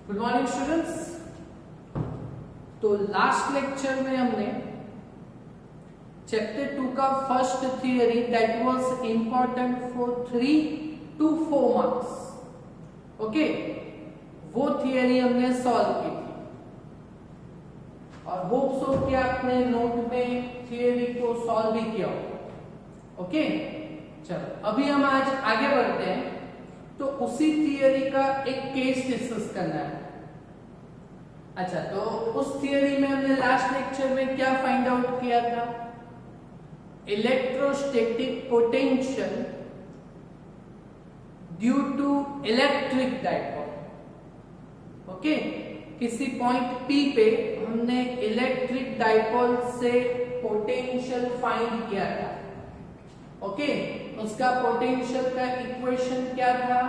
Good morning students. तो last lecture में हमने चैप्टर 2 का first theory that was important for 3 to 4 marks, okay, वो थियरी हमने सॉल्व की थी और होप सो कि आपने नोट में थियरी को सॉल्व भी किया होगा। ओके, चलो अभी हम आज आगे बढ़ते हैं। तो उसी थियरी का एक केस डिस्कस करना है। अच्छा, तो उस थियरी में हमने लास्ट लेक्चर में क्या फाइंड आउट किया था? Electrostatic potential due to electric dipole. Okay, किसी पॉइंट P पे हमने इलेक्ट्रिक डाइपोल से पोटेंशियल फाइंड किया था। ओके, उसका पोटेंशियल का इक्वेशन क्या था?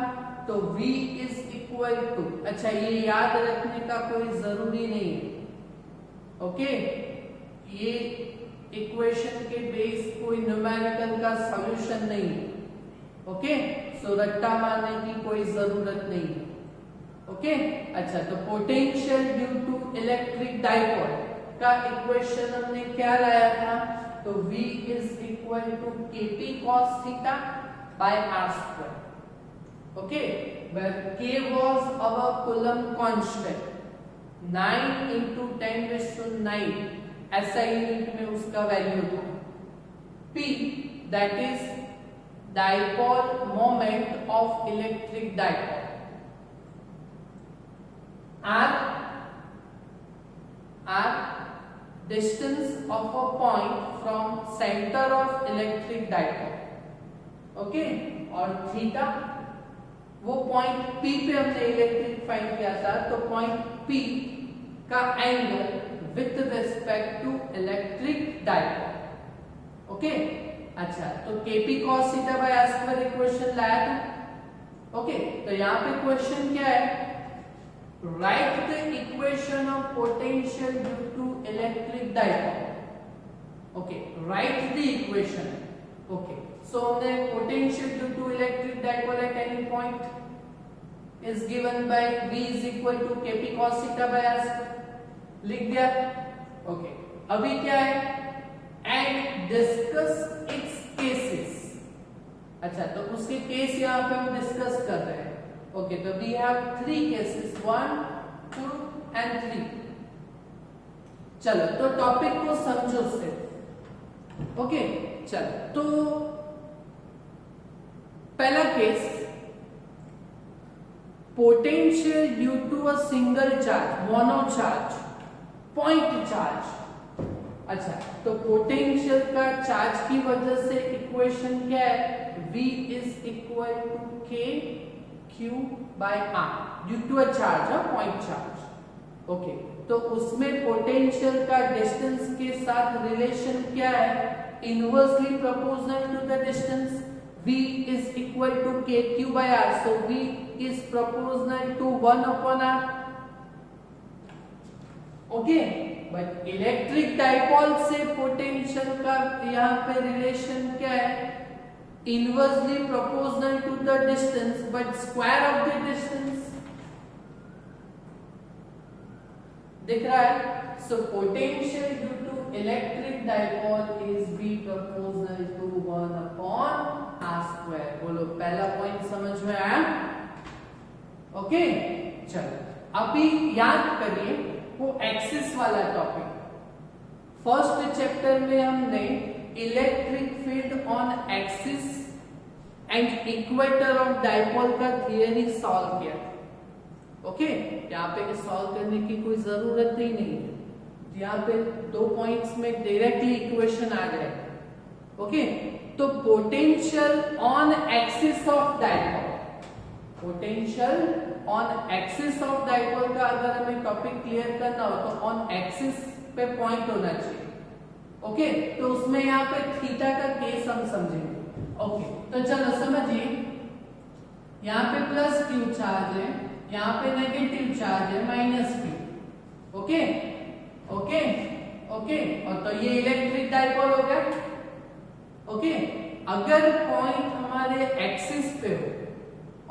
तो V इज इक्वल टू, अच्छा ये याद रखने का कोई जरूरी नहीं है। ओके, ये इक्वेशन के बेस कोई न्यूमेरिकल का सॉल्यूशन नहीं है। ओके, सो रट्टा मारने की कोई जरूरत नहीं है। ओके, अच्छा तो potential due to electric dipole का इक्वेशन हमने क्या लाया था? तो V is equal to Kp cos theta by r square. Okay, where K was our Coulomb constant, 9 into 10 raised to 9 SI unit में उसका वैल्यू था। P that is dipole moment of electric dipole. R distance of a point from center of electric dipole. Okay, और theta वो point P पे हमने electric find किया था, तो पॉइंट P का angle with respect to electric dipole. Okay, अच्छा तो Kp cos theta by r square equation लाया था। ओके, तो यहाँ पे क्वेश्चन क्या है? Write the equation of potential due to electric dipole. Okay, write the equation. Okay, so the potential due to electric dipole at any point is given by V is equal to Kp cos theta by r. लिख दिया। Okay, अभी क्या है? And discuss its cases. अच्छा, तो उसके case यहाँ पे हम डिस्कस कर रहे हैं। ओके, तो वी हैव 3 केसेस, 1, 2 and 3। चलो तो टॉपिक को समझो सिर्फ। ओके, चलो तो पहला case, potential due to a single charge, mono charge, point charge. अच्छा, तो पोटेंशियल का चार्ज की वजह से इक्वेशन क्या है? V is equal to K Q by R due to a charge, point charge. Okay, तो उसमें पोटेंशियल का डिस्टेंस के साथ रिलेशन क्या है? Inversely proportional to the distance. V is equal to KQ by R, so V is proportional to 1 upon R. Okay, but electric dipole से potential का यहाँ पे रिलेशन क्या है? Inversely proportional to the distance, but square of the distance. दिख रहा है? So potential due to electric dipole is V proportional to 1 upon r square. बोलो, पहला पॉइंट समझ में आया? ओके, चलो अभी याद करिए वो एक्सिस वाला टॉपिक। फर्स्ट चैप्टर में हमने electric field on axis and equator of dipole का थियरी सॉल्व किया। ओके, यहाँ पे सॉल्व करने की कोई जरूरत ही नहीं है, यहाँ पे 2 पॉइंट्स में डायरेक्टली इक्वेशन आ गए। ओके, तो potential on axis of dipole, potential on axis of dipole का अगर हमें टॉपिक क्लियर करना हो तो ऑन एक्सिस पे पॉइंट होना चाहिए। ओके, तो उसमें यहाँ पे थीटा का केस हम समझेंगे। ओके, तो चलो समझिए, यहाँ पे प्लस Q चार्ज है, यहाँ पे नेगेटिव चार्ज है minus Q। Okay okay okay, और तो ये इलेक्ट्रिक डाइपोल हो गया। ओके, अगर पॉइंट हमारे एक्सिस पे हो,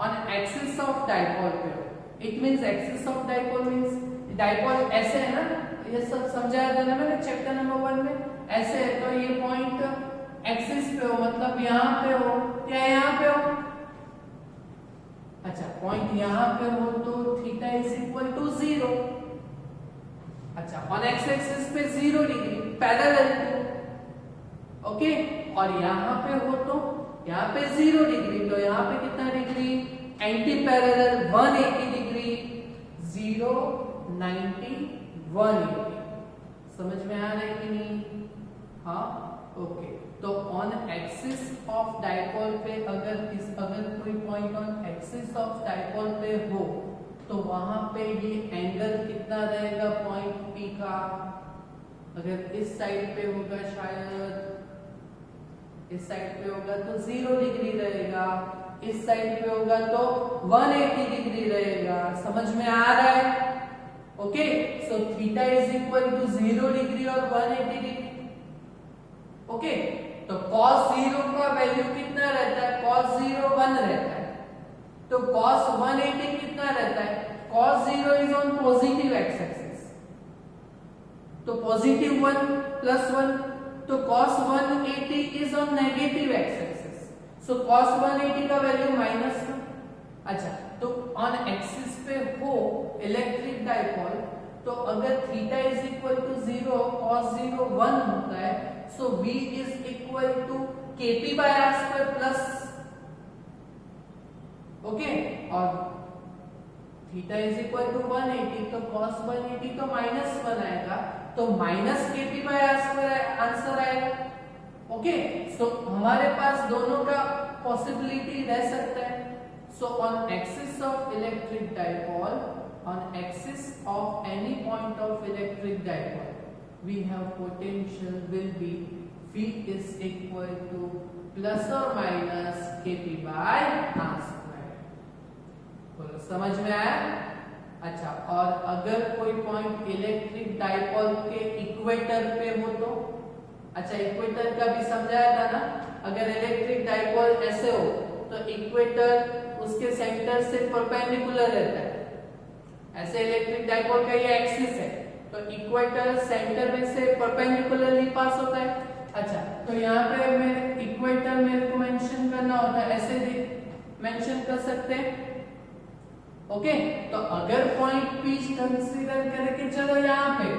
ऑन एक्सिस ऑफ डाइपोल पे हो, it means axis of dipole means dipole ऐसे है ना, ये सब समझाया था ना मैंने चैप्टर नंबर 1 में। ऐसे है तो ये पॉइंट एक्सिस पे हो, मतलब यहाँ पे हो या यहाँ पे हो। अच्छा, पॉइंट यहाँ पे हो तो थीटा इज इक्वल टू 0। अच्छा, ऑन एक्स एक्सिस पे 0 डिग्री पैरेलल टू, ओके। और यहाँ पे हो तो यहाँ पे 0 डिग्री, तो यहाँ पे कितना डिग्री, एंटी पैरेलल 180 डिग्री, 0 90 180। समझ में आ रहा है कि नहीं? हाँ, ओके। तो ऑन एक्सिस ऑफ डाइपोल पे अगर कोई point on axis of dipole पे हो तो वहां पे ये एंगल कितना रहेगा पॉइंट P का? अगर इस साइड पे होगा, शायद इस साइड पे होगा तो 0 डिग्री रहेगा, इस साइड पे होगा तो 180 डिग्री रहेगा। समझ में आ रहा है? Okay, so theta is equal to 0 degree और 180 डिग्री। ओके, तो cos 0 का वैल्यू कितना रहता है? cos 0 1 रहता है, तो cos 180 कितना रहता है? cos 0 is on positive x axis, तो पॉजिटिव 1 प्लस 1, तो cos 180 is on negative x axis, so cos 180 का वैल्यू -1। अच्छा, तो ऑन एक्सिस पे हो इलेक्ट्रिक डाइपोल, तो अगर theta is equal to 0, cos 0 1 होता है, so v is equal to kp by r square plus, okay, और थीटा इज इक्वल टू 180, तो cos 180 तो -1 आएगा, तो minus kp by r square answer आएगा। ओके, सो हमारे पास दोनों का पॉसिबिलिटी रह सकता है। So on axis of electric dipole, on axis of any point of electric dipole, we have potential will be V is equal to plus or minus kp by r square। बोलो, समझ में आया? अच्छा, और अगर कोई पॉइंट इलेक्ट्रिक डाइपोल के equator पे हो तो, अच्छा इक्वेटर का भी समझाया था ना, अगर इलेक्ट्रिक डाइपोल ऐसे हो तो इक्वेटर उसके सेंटर से परपेंडिकुलर रहता है। ऐसे इलेक्ट्रिक डाइपोल का ये एक्सिस है, तो इक्वेटर सेंटर में से परपेंडिकुलरली पास होता है। अच्छा, तो यहाँ पे मैं इक्वेटर मेरे को मेंशन करना होता है, ऐसे मेंशन कर सकते हैं। ओके, तो अगर पॉइंट P कंसीडर करके चलो यहाँ पे,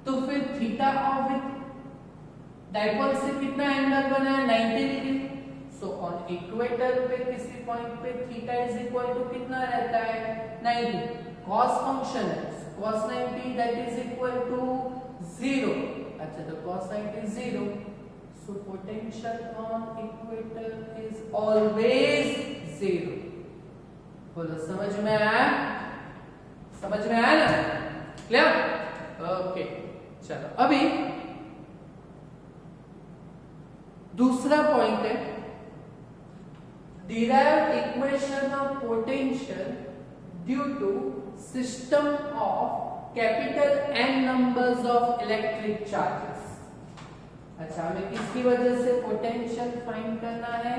तो फिर थीटा ऑफ डाइपोल से कितना एंगल बना है? 90 डिग्री। सो ऑन इक्वेटर पे किसी पॉइंट पे थीटा इज इक्वल टू कितना रहता है? 90। cos फंक्शन है, cos 90 that is equal to 0। अच्छा, तो cos 90 0, so potential on equator is always 0। बोलो, समझ में आया? समझ में आया ना? क्लियर? ओके, चलो अभी दूसरा पॉइंट है, derived equation of potential due to system of capital N numbers of electric charges। अच्छा, हमें किसकी वजह से पोटेंशियल फाइंड करना है?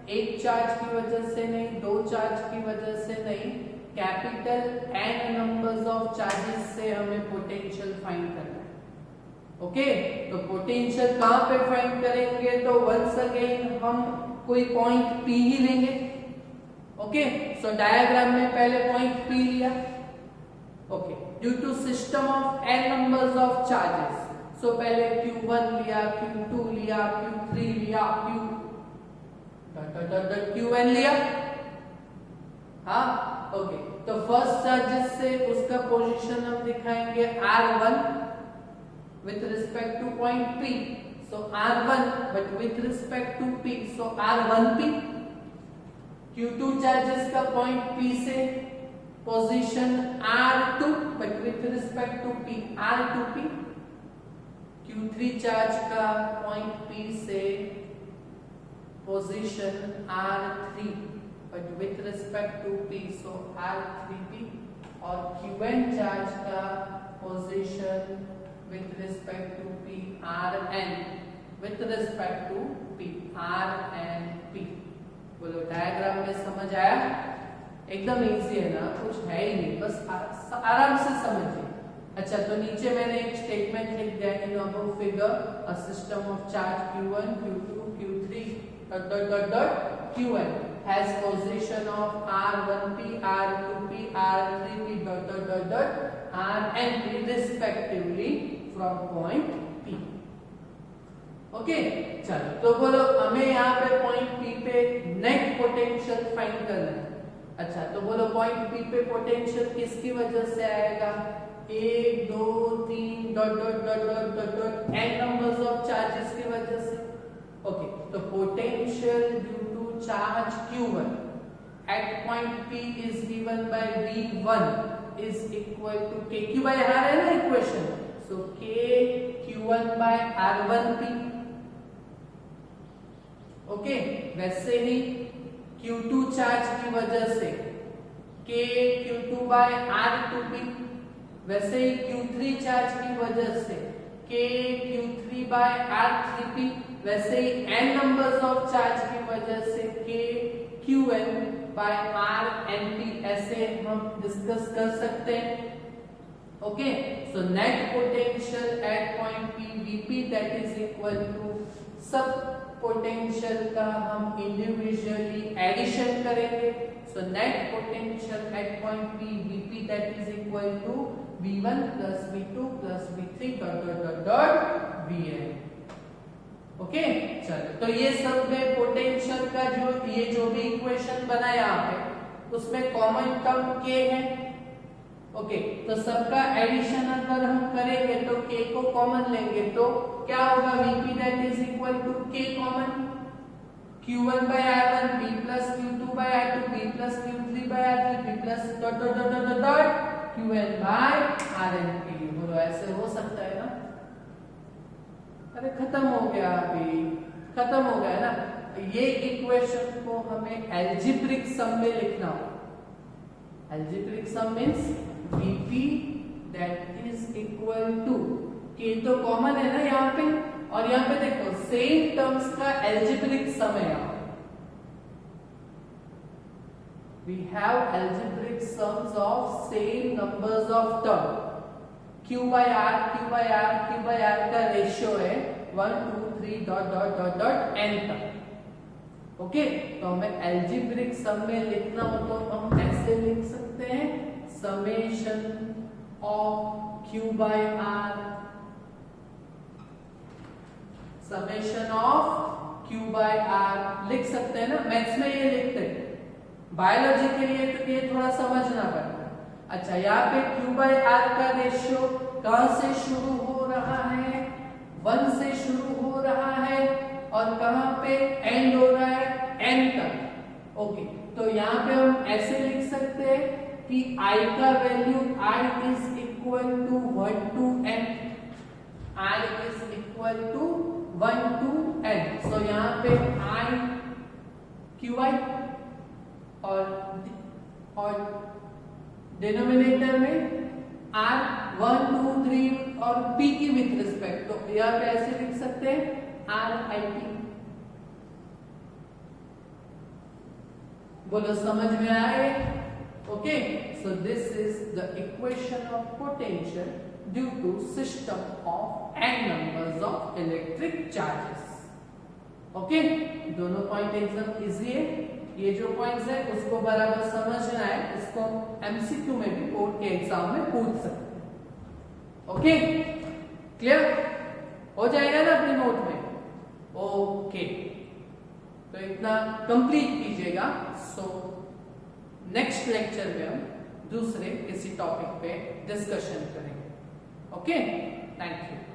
एक चार्ज की वजह से नहीं, दो चार्ज की वजह से नहीं, capital N numbers of charges से हमें पोटेंशियल फाइंड करना है। ओके, तो पोटेंशियल कहां पे फाइंड करेंगे? तो वंस अगेन हम कोई पॉइंट P ही लेंगे। ओके, सो डायग्राम में पहले पॉइंट P लिया। Okay, due to system of n numbers of charges, so पहले Q1 लिया, Q2 लिया, Q3 लिया, Qn लिया। हाँ, ओके, तो फर्स्ट चार्जेस से उसका पोजीशन हम दिखाएंगे R1 with respect two point P, so R1 but with respect to P, so R1P। Q2 charges का पॉइंट P से position R2 but with respect to P, R2P। Q3 charge का point P से position R3 but with respect to P, so R3P। और Qn charge का position with respect to P, Rn with respect to P, Rn P। बोलो, diagram में समझ आया? एकदम easy है ना, कुछ है ही नहीं, बस आराम से समझिए। अच्छा, तो नीचे मैंने एक स्टेटमेंट लिख दिया, in above figure a system of charge Q1, Q2, Q3 Qn has position of R1p, R2p, R3p Rnp respectively from point P। Okay, चलो तो बोलो हमें यहाँ पे पॉइंट P पे नेट पोटेंशियल फाइंड करना है। अच्छा, तो बोलो पॉइंट P पे पोटेंशियल किसकी वजह से आएगा? 1 2 3 dot dot dot dot dot dot n numbers of charges की वजह से। ओके, तो potential due to charge Q1 at point P is given by V1 is equal to KQ by R है ना equation, so K Q1 by R1P। Okay, वैसे ही Q2 charge की वजह से K Q2 by R2P, वैसे ही Q3 charge की वजह से K Q3 by R3P, वैसे ही n नंबर्स ऑफ चार्ज की वजह से K Qn by Rnp, ऐसे हम डिस्कस कर सकते हैं। Okay, so net potential at point P Vp that is equal to, सब पोटेंशियल का हम इंडिविजुअली एडिशन करेंगे। So net potential at point P Vp that is equal to V1 plus V2 plus V3 dot dot dot dot Vn। Okay, चलो तो ये सब में potential का जो भी इक्वेशन बना यहाँ पे, उसमें कॉमन टर्म K है। ओके, तो सबका एडिशन अगर हम करेंगे तो K को कॉमन लेंगे तो क्या होगा? Vp that is equal to K common Q1 by R1P plus Q2 by R2P plus Q3 by R3P plus dot dot dot dot dot Qn by Rnp। बोलो ऐसे हो सकता है ना? अरे खत्म हो गया, अभी खत्म हो गया ना। ये इक्वेशन को हमें एल्जेब्रिक सम में लिखना होगा। Algebraic sum means Vp that is equal to, K तो कॉमन है ना यहाँ पे, और यहाँ पे देखो सेम टर्म्स का एल्जेब्रिक सम है। यहाँ we have algebraic sums of same numbers of term, Q by R Q by R Q by R का रेशियो है 1 2 3 dot dot dot dot n तक। ओके, तो हमें एल्जेब्रिक सम में लिखना हो तो हम ऐसे लिख सकते हैं, summation of Q by R, summation of Q by R लिख सकते हैं ना। मैथ्स में ये लिखते हैं, बायोलॉजी के लिए तो ये थोड़ा समझना पड़ता है। अच्छा, यहाँ पे Q by R का रेशियो कहां से शुरू हो रहा है? 1 से शुरू हो रहा है, और कहां पे एंड हो रहा है? n तक। ओके, तो यहाँ पे हम ऐसे लिख सकते हैं कि I का value I is equal to 1 to n, I is equal to 1 to n। So यहाँ पे I QI और डिनोमिनेटर में R 1 2 3 और P की विथ रिस्पेक्ट, तो यहाँ पे ऐसे लिख सकते हैं RIP। बोलो समझ में आए? Okay, so this is the equation of potential due to system of n numbers of electric charges. Okay, दोनों पॉइंट एकदम इजी है। ये जो पॉइंट्स है उसको बराबर समझना है, इसको एमसीक्यू में भी बोर्ड के एग्जाम में पूछ सकते हैं। ओके, क्लियर हो जाएगा ना अपने नोट में? ओके, तो इतना कंप्लीट कीजिएगा। सो नेक्स्ट लेक्चर में हम दूसरे किसी टॉपिक पे डिस्कशन करेंगे। Okay, thank you.